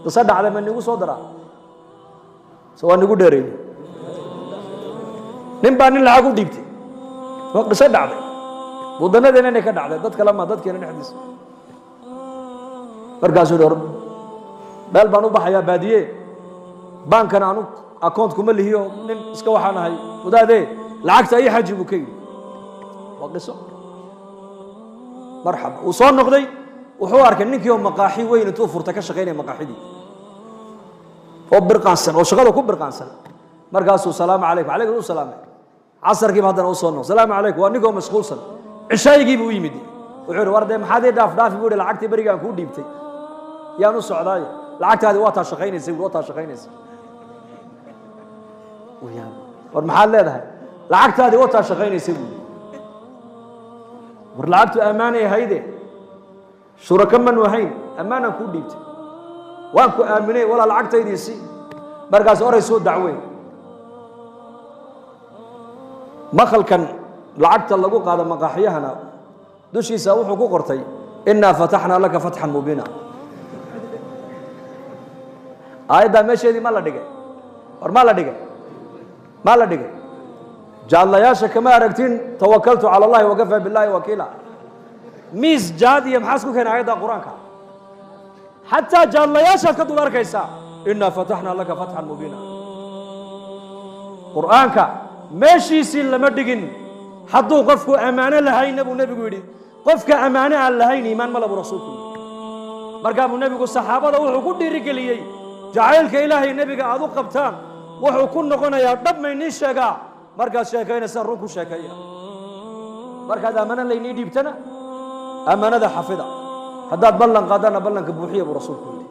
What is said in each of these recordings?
تصدق على من يقول صدرا سواء نقول داري نبان اللي عقول ديبتي وقت تصدق عليه ودنا دنا نكد عليه ضد كلام ما ضد كنا نحدث برجع رب بل بانو بحياة بادية بان كان عنو أكونت كمل هي من إسكوا حنا هاي وده ده العكس أي حاجة بكين وقصة مرحبا وصار نقضي وحوار كأنك يوم مقاحي وين توفر تكش غير مقاحي دي هو برقانسن وشغله كوب برقانسن مرقاسو سلام عليكم عليكم السلام عصر كيف هذا وصلنا سلام عليكم وانكم مشغول سن عشاء يجيب ويمدي وعير ورده محادي داف يقول العقد بريقان كو ديبتي يا نص عداي العقد هذه واتا شقينيس واتا شقينيس ويا والمحل هذا العقد هذه واتا شقينيس والعقد امانه هيده شركاء من وهين امانه كو ديبتي وانكو امني ولا العقد هيديسي مرقاس اوري سو دعوين مخل كان لعقت لغو قاده مقاحيهنا دوشيسا wuxuu ku qortay inna fatahna laka fathan mubina ayda meeshadii ma la dhigay war ma la dhigay jaalayaasha kama aragtin tawakkaltu ala allah wa kafa billahi wakila mis jaadiya maxaa isku keenay ayda quraanka hatta jaalayaasha ka dul arkaysa inna fatahna laka fathan mubina quraanka meeshiisii lama dhigin hadduu qofku amaano lahayn buu nabigu yiri qofka amaano aan lahayn iimaan ma labo rasuulku markaa buu nabigu saxaabada wuxuu ku dhiirigeliyay jacaylka ilaahay nabiga aad u qabtaan wuxuu ku noqonayaa dhab maynii sheegaa markaad sheekaynaysa run ku sheekaya markaad amaano laynii dhiibtana amaanada xafida haddaad ballan qaadana ballanka buuxiya buu rasuulku yiri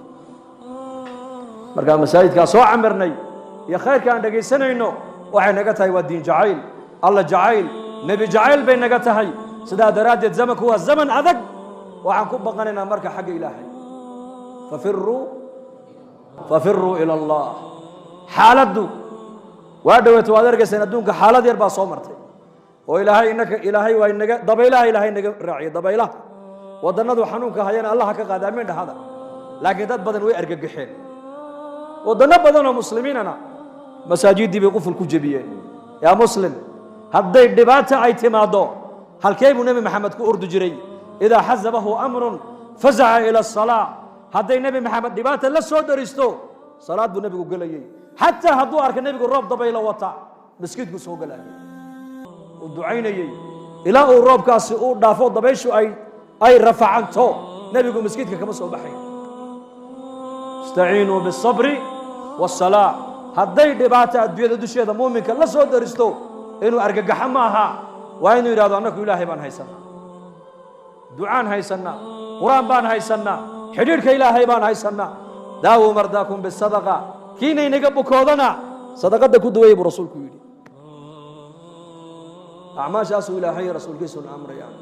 markaa masaajidkaa soo camirnay iyo khayrka aan dhegaysanayno waxay naga tahay waa diin jacayl alla jacayl nabi jacayl bay naga tahay sidaa daraadeed zamanku waa zaman adag waxaan ku baqanaynaa marka xagga ilaahay fafiruu ila allah xaaladdu waa dhawaato waad argayseen adduunka xaalad yar baa soo martay oo ilaahay waa inaga dabaylaha ilaahay naga raaciyo dabaylaha wadannadu xanuunka hayana allah ka qaada amiin dhahada laakiin dad badan way argagaxeen wadanno badan oo muslimiinana masaajidii bay quful ku jabiyeen yaa muslim hadday dhibaato ay timaado halkee buu nabi maxamed ku urdu jiray idaa xasabahu amrun fazaca ila asalaa hadday nabi maxamed dhibaato la soo daristo salaad buu nabigu gelayay xataa hadduu arka nabigu roob dabayla wata masjidku soo galayay uu ducaynayay ilaa uu roobkaasi uu dhaafo dabayshu ay rafacanto nabigu masjidka kama soo baxay istaciinuu bisabri wasalaa hadday dhibaato adduunyada dusheeda muuminka la soo daristo inuu argagaxo ma aha waa inuu yidhahdo annaku ilaahay baan haysanaa ducaan haysanaa qur'aan baan haysanaa xidhiidhka ilaahay baan haysanaa daawuu mardaakum bisadaqa kiina inaga bukoodana sadaqada ku duwayay buu rasuulku yidhi acmaashaasuu ilaahay rasuulkiisuna amrayaan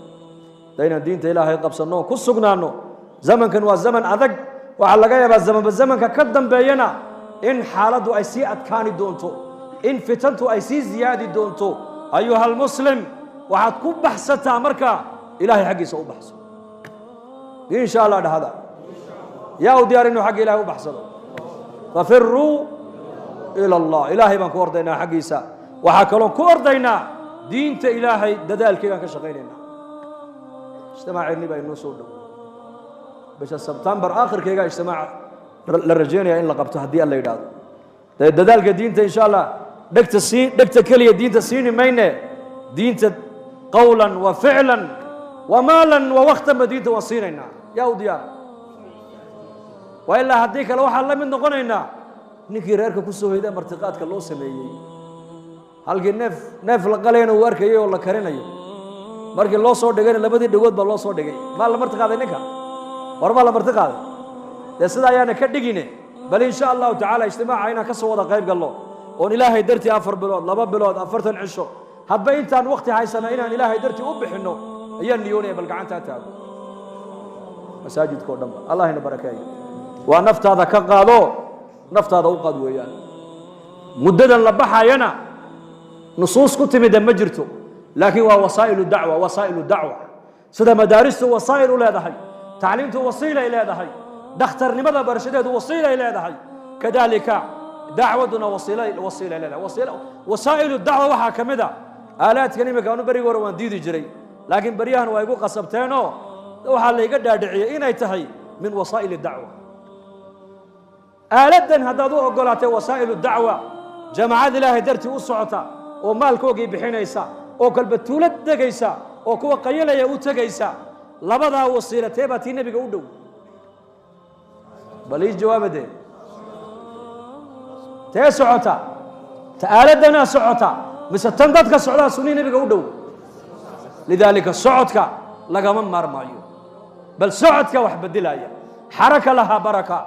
daynaan diinta ilaahay qabsanno ku sugnaanno zamankan waa zaman adag waxaa laga yaabaa zamanba zamanka ka dambeeyana in xaaladdu ay sii adkaani doonto in fitantu ay sii ziyaadi doonto ayuha almuslim waxaad ku baxsataa marka ilaahay xaggiisa u baxso insha allah dhahada yaa u diyaar inuu xagga ilaahay u baxsado fafiruu ila allah ilaahay baan ku ordaynaa xaggiisa waxaa kaloo ku ordaynaa diinta ilaahay dadaalkeegaan ka shaqaynaynaa ijtimaaceennii baa inoo soo dhow bisha sebtembar aakhirkeega ijtimaaca la rajeynaya in la qabto haddii alla yidhaahdo dadaalka diinta insha allah dhegta keliya diinta siini mayne diinta qawlan wa ficlan wa maalan wa waqtanba diinta waan siinaynaa yaa u diyaar waa ilaa haddii kale waxaan la mid noqonaynaa ninkii reerka ku soo hoyda martiqaadka loo sameeyey halkii neef la qalayna uu arkayay oo la karinayo markii loo soo dhigayna labadii dhagood baa loo soo dhigay maa la marti qaaday ninka war maa la marti qaaday dee sida ayaana ka dhigine bal insha allahu tacaala ijtimaaca inaan ka soo wada qayb galno oon ilaahay dartii 4 bilood 2 bilood 40 cisho hadba intaan waqti haysana inaan ilaahay dartii u bixino ayaan niyoonay bal gacanta taago masaajidkoo dhan allah ina barakeeyo waa naftaada ka qaado naftaada u qaad weeyaan muddadan la baxayana nusuus ku timid ma jirto laakiin waa wasaa'ilu dacwa sida madaaristu wasaa'il u leedahay tacliimtu wasiila ay leedahay دختر نمذا برشدة وصيلة إلى هذا كذلك دعوتنا وصيلة إلى وسائل الدعوة وحا كمذا آلات كلمة كانوا بري وروان ديدي جري لكن بريان ويقول قصبتينه وحا اللي قد داعية إنا يتهي من وسائل الدعوة آلتن هذا ذو قولته وسائل الدعوة جماعات الله درتي وصعتا ومالكوغي بحينيسا oo kalba tuulad dagaysa oo kuwa qayalaya u tagaysa labada wasiilatay baa tii nabiga u dhow bali jawaabade tee socota taaladana socota mise tan dadka socda sunni nabiga u dhow lidalika socodka lagama marmaayo bal socodka wax bedilaya haraka laha baraka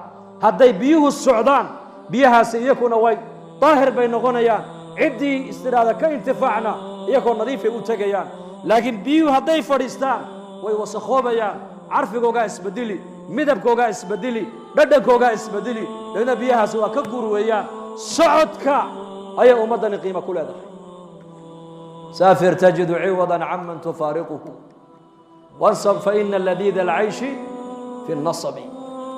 haday biyuhu socdaan biyahaas iyakuna way daahir bay noqonayaan cidii istiraada ka intifaacna iyagoo nadiif ay u tagayaan laakiin biyuhu hadday fadhiistaan way wasakoobayaan carfigooga isbedeli midabkooga isbedeli dhadhankooga isbedeli dadna biyahaas waa ka gurweeyaan socodka ayaa ummadani qiimo ku leedahay saafir tajidu ciwadan amman tufariquhu wansab fa inna alladhidha al'ayshi fi an-nasab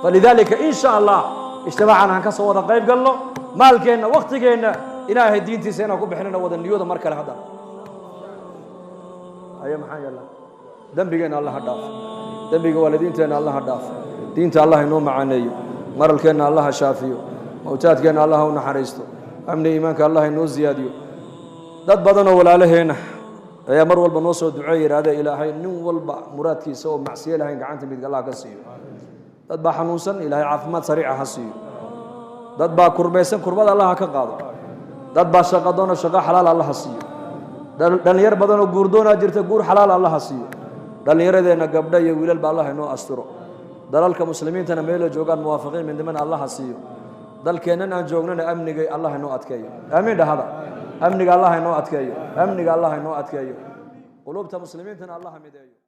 falidhalika insha Allah ijtimaacana aan ka soo wada qayb galno maalkeena waqtigeena ilaahay diintiisa inaan ku bixinana wada niyada mar kale hadda أيه محايا الله ذنبنا الله هداف ذنبك والدينتنا الله هداف دينت الله ينوم عنيو مرلكنا الله شافيو موتاتكنا الله ونحريستو أمن إيمانك الله ينو زياديو dad badan oo walaalaheena ayaa mar walba noo soo duceeyay raada ilaahay nin walba muraadkiisa oo macsiyo lahayn gacanta mid Allah ka siiyo dad baa xanuunsan ilaahay caafimaad sariic ah siiyo dad baa kurbaysan kurbada Allah ka qaado dad baa shaqo doona shaqo xalaal Allah siiyo dhalinyar badan oo guurdoona jirta guur xalaal Allah siiyo dhalinyaradena gabdha iyo wiilal baa Allah inoo astiro dalalka muslimiintana meel joogan muwaafiqiin min diman Allah siiyo dalkeenana aan joognana amniga Allah inoo adkeeyo aamin dhahada amniga Allah inoo adkeeyo amniga Allah inoo adkeeyo qulubta muslimiintana Allah mideeyo